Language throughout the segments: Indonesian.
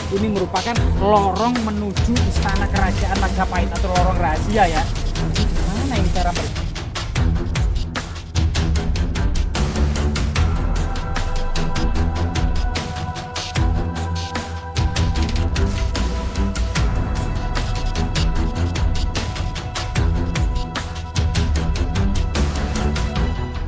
ini merupakan lorong menuju istana kerajaan Majapahit atau lorong rahasia ya. Gimana ini cara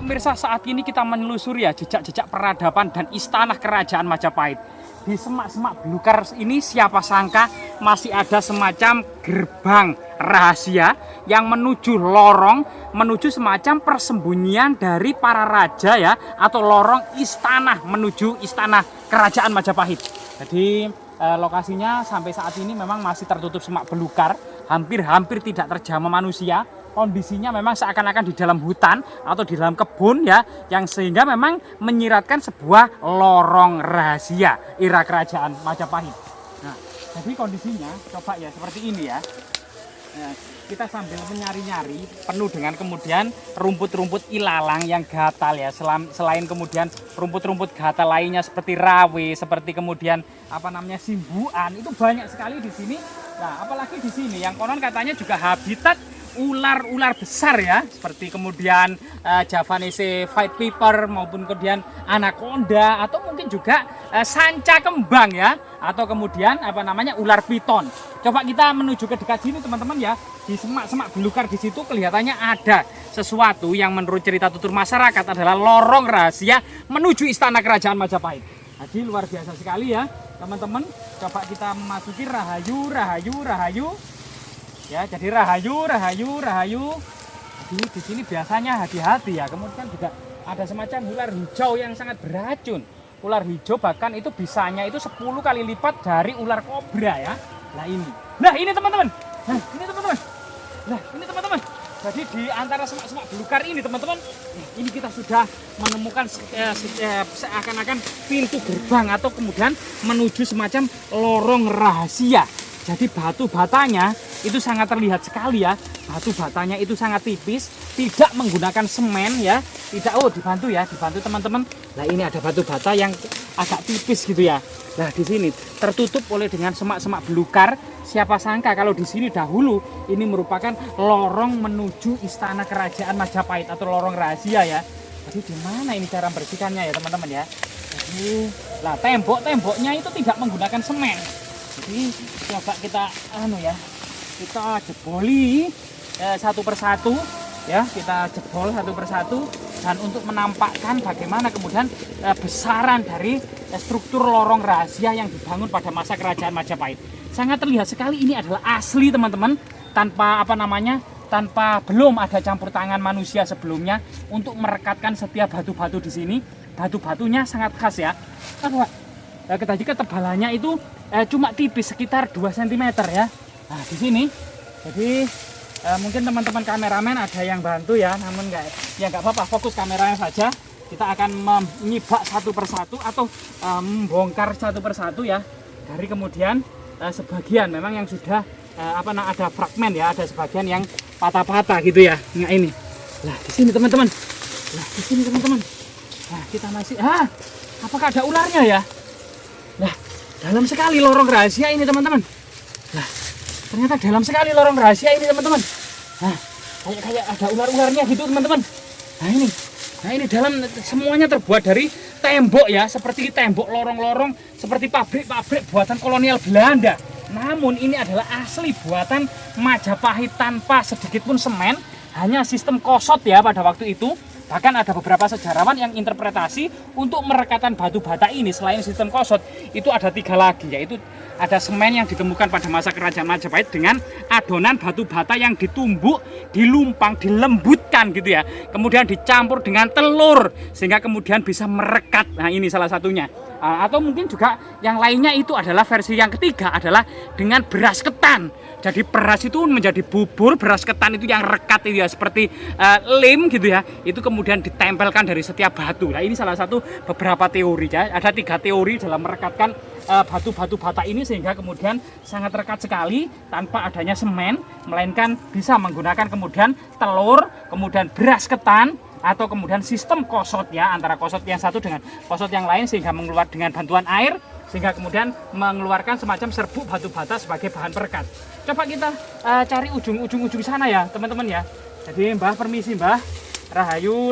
Pemirsa, saat ini kita menelusuri ya jejak-jejak peradaban dan istana kerajaan Majapahit. Di semak-semak belukar ini siapa sangka masih ada semacam gerbang rahasia yang menuju lorong, menuju semacam persembunyian dari para raja ya, atau lorong istana menuju istana kerajaan Majapahit. Jadi lokasinya sampai saat ini memang masih tertutup semak belukar, hampir tidak terjamah manusia. Kondisinya memang seakan-akan di dalam hutan atau di dalam kebun ya, yang sehingga memang menyiratkan sebuah lorong rahasia era kerajaan Majapahit. Nah, jadi kondisinya coba ya seperti ini ya. Nah, kita sambil menyari-nyari penuh dengan kemudian rumput-rumput ilalang yang gatal ya, selain kemudian rumput-rumput gatal lainnya seperti rawe, seperti kemudian simbuan, itu banyak sekali di sini. Nah, apalagi di sini yang konon katanya juga habitat ular-ular besar ya, seperti kemudian Javanese white viper maupun kemudian anaconda, atau mungkin juga sanca kembang ya, atau kemudian ular piton. Coba kita menuju ke dekat sini teman-teman ya. Di semak-semak belukar di situ kelihatannya ada sesuatu yang menurut cerita tutur masyarakat adalah lorong rahasia menuju istana kerajaan Majapahit. Jadi luar biasa sekali ya teman-teman. Coba kita memasuki rahayu. Ya, jadi rahayu. Jadi di sini biasanya hati-hati ya. Kemudian juga ada semacam ular hijau yang sangat beracun. Ular hijau bahkan itu bisanya itu 10 kali lipat dari ular kobra ya. Nah ini teman-teman. Jadi di antara semak-semak belukar ini teman-teman, ini kita sudah menemukan seakan-akan pintu gerbang atau kemudian menuju semacam lorong rahasia. Jadi batu batanya itu sangat terlihat sekali ya. Batu batanya itu sangat tipis, tidak menggunakan semen ya. Dibantu teman-teman. Nah, ini ada batu bata yang agak tipis gitu ya. Nah, di sini tertutup oleh dengan semak-semak belukar. Siapa sangka kalau di sini dahulu ini merupakan lorong menuju istana kerajaan Majapahit atau lorong rahasia ya. Jadi di mana ini cara bersihkannya ya teman-teman ya. Jadi, temboknya itu tidak menggunakan semen. Jadi coba kita kita jeboli satu persatu ya, kita jebol satu persatu, dan untuk menampakkan bagaimana kemudian besaran dari struktur lorong rahasia yang dibangun pada masa kerajaan Majapahit. Sangat terlihat sekali ini adalah asli teman-teman, tanpa tanpa belum ada campur tangan manusia sebelumnya untuk merekatkan setiap batu-batu di sini. Batu-batunya sangat khas ya. Tadi ketebalannya itu cuma tipis sekitar 2 cm ya. Nah, di sini jadi mungkin teman-teman kameramen ada yang bantu ya, namun nggak apa-apa, fokus kameranya saja. Kita akan menyibak satu persatu atau membongkar satu persatu ya. Dari kemudian sebagian memang yang sudah ada fragmen ya, ada sebagian yang patah-patah gitu ya. Nah, ini. Nah, di sini teman-teman. Nah, kita masih apakah ada ularnya ya? Nah, dalam sekali lorong rahasia ini teman-teman. Nah, ternyata dalam sekali lorong rahasia ini teman-teman. Nah, kayak ada ular-ularnya gitu teman-teman. Nah ini dalam semuanya terbuat dari tembok ya, seperti tembok lorong-lorong, seperti pabrik-pabrik buatan kolonial Belanda. Namun ini adalah asli buatan Majapahit tanpa sedikit pun semen, hanya sistem kosot ya pada waktu itu. Bahkan ada beberapa sejarawan yang interpretasi untuk merekatkan batu bata ini selain sistem kosot itu ada 3 lagi, yaitu ada semen yang ditemukan pada masa kerajaan Majapahit dengan adonan batu bata yang ditumbuk, dilumpang, dilembutkan gitu ya. Kemudian dicampur dengan telur sehingga kemudian bisa merekat. Nah, ini salah satunya. Atau mungkin juga yang lainnya itu adalah versi yang ketiga adalah dengan beras ketan. Jadi beras itu menjadi bubur, beras ketan itu yang rekat itu ya, seperti lem gitu ya. Itu kemudian ditempelkan dari setiap batu. Nah, ini salah satu beberapa teori ya. Ada 3 teori dalam merekatkan batu-batu bata ini sehingga kemudian sangat rekat sekali tanpa adanya semen, melainkan bisa menggunakan kemudian telur, kemudian beras ketan, atau kemudian sistem kosot ya, antara kosot yang satu dengan kosot yang lain sehingga mengeluarkan dengan bantuan air sehingga kemudian mengeluarkan semacam serbuk batu bata sebagai bahan perekat. Coba kita cari ujung sana ya teman-teman ya. Jadi Mbah permisi Mbah. Rahayu.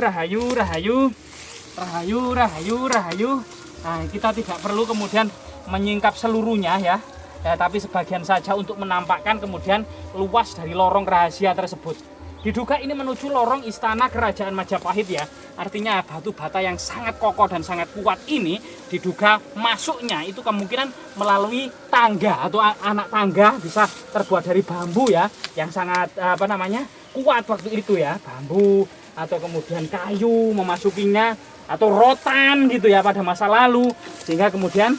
Nah, kita tidak perlu kemudian menyingkap seluruhnya ya. Tapi sebagian saja untuk menampakkan kemudian luas dari lorong rahasia tersebut. Diduga ini menuju lorong istana kerajaan Majapahit ya. Artinya batu bata yang sangat kokoh dan sangat kuat ini diduga masuknya itu kemungkinan melalui tangga atau anak tangga, bisa terbuat dari bambu ya, yang sangat kuat waktu itu ya, bambu atau kemudian kayu memasukinya atau rotan gitu ya pada masa lalu, sehingga kemudian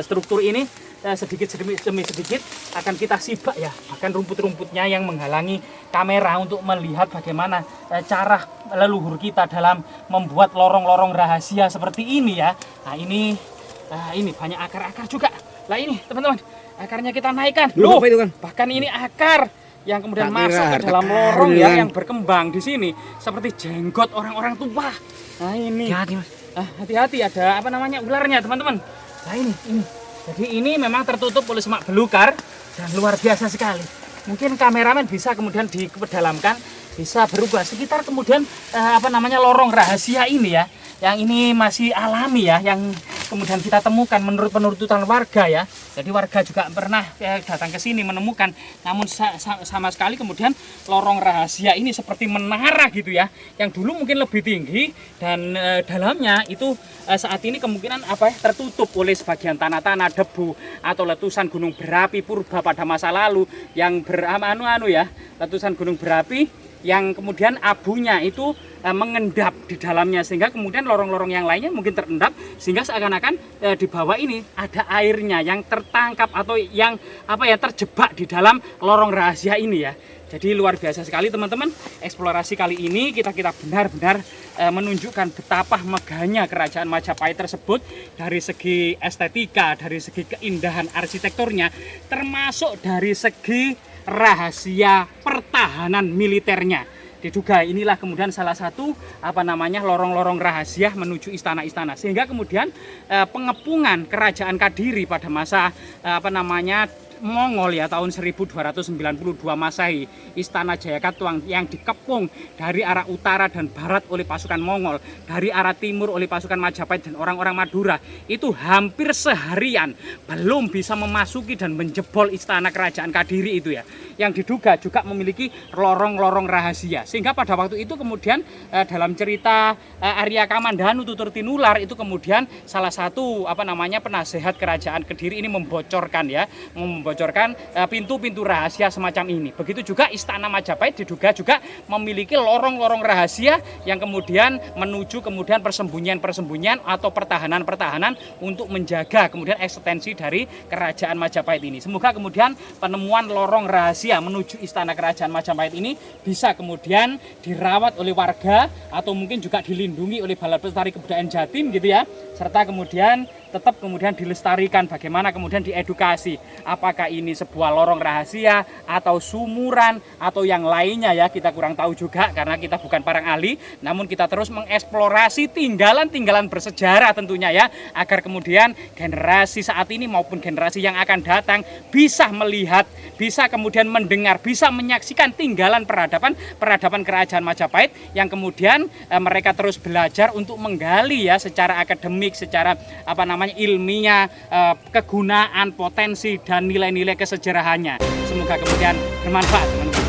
struktur ini sedikit demi sedikit akan kita sibak ya, bahkan rumput-rumputnya yang menghalangi kamera untuk melihat bagaimana cara leluhur kita dalam membuat lorong-lorong rahasia seperti ini ya. Nah ini banyak akar-akar juga. Lah ini teman-teman, akarnya kita naikkan. Loh, itu kan? Bahkan ini akar yang kemudian masuk ke dalam lorong ya, yang berkembang di sini seperti jenggot orang-orang tua. Nah ini, hati-hati ada ularnya teman-teman. Nah ini. Jadi ini memang tertutup oleh semak belukar dan luar biasa sekali. Mungkin kameramen bisa kemudian dipedalamkan, bisa berubah sekitar kemudian lorong rahasia ini ya. Yang ini masih alami ya, yang kemudian kita temukan menurut penuturan warga ya. Jadi warga juga pernah datang ke sini menemukan, namun sama sekali kemudian lorong rahasia ini seperti menara gitu ya, yang dulu mungkin lebih tinggi dan dalamnya itu saat ini kemungkinan tertutup oleh sebagian tanah-tanah, debu atau letusan gunung berapi purba pada masa lalu yang letusan gunung berapi yang kemudian abunya itu mengendap di dalamnya, sehingga kemudian lorong-lorong yang lainnya mungkin terendap, sehingga seakan-akan di bawah ini ada airnya yang tertangkap atau yang terjebak di dalam lorong rahasia ini ya. Jadi luar biasa sekali teman-teman, eksplorasi kali ini kita benar-benar menunjukkan betapa megahnya kerajaan Majapahit tersebut dari segi estetika, dari segi keindahan arsitekturnya, termasuk dari segi rahasia pertahanan militernya. Diduga inilah kemudian salah satu lorong-lorong rahasia menuju istana-istana, sehingga kemudian pengepungan kerajaan Kadiri pada masa Mongol ya, tahun 1292 Masehi, Istana Jayakatwang yang dikepung dari arah utara dan barat oleh pasukan Mongol, dari arah timur oleh pasukan Majapahit dan orang-orang Madura, itu hampir seharian belum bisa memasuki dan menjebol istana kerajaan Kadiri itu ya, yang diduga juga memiliki lorong-lorong rahasia. Sehingga pada waktu itu kemudian dalam cerita Arya Kamandanu Tutur Tinular itu kemudian salah satu penasehat kerajaan Kediri ini membocorkan pintu-pintu rahasia semacam ini. Begitu juga istana Majapahit diduga juga memiliki lorong-lorong rahasia yang kemudian menuju kemudian persembunyian atau pertahanan untuk menjaga kemudian eksistensi dari kerajaan Majapahit ini. Semoga kemudian penemuan lorong rahasia menuju istana kerajaan Majapahit ini bisa kemudian dirawat oleh warga atau mungkin juga dilindungi oleh Balai Pelestari Kebudayaan Jatim gitu ya, serta kemudian tetap kemudian dilestarikan, bagaimana kemudian diedukasi apakah ini sebuah lorong rahasia atau sumuran atau yang lainnya ya, kita kurang tahu juga karena kita bukan para ahli, namun kita terus mengeksplorasi tinggalan-tinggalan bersejarah tentunya ya, agar kemudian generasi saat ini maupun generasi yang akan datang bisa melihat, bisa kemudian mendengar, bisa menyaksikan tinggalan peradaban kerajaan Majapahit yang kemudian mereka terus belajar untuk menggali ya secara akademik, secara ilmiah, kegunaan, potensi dan nilai-nilai kesejarahannya. Semoga kemudian bermanfaat teman-teman.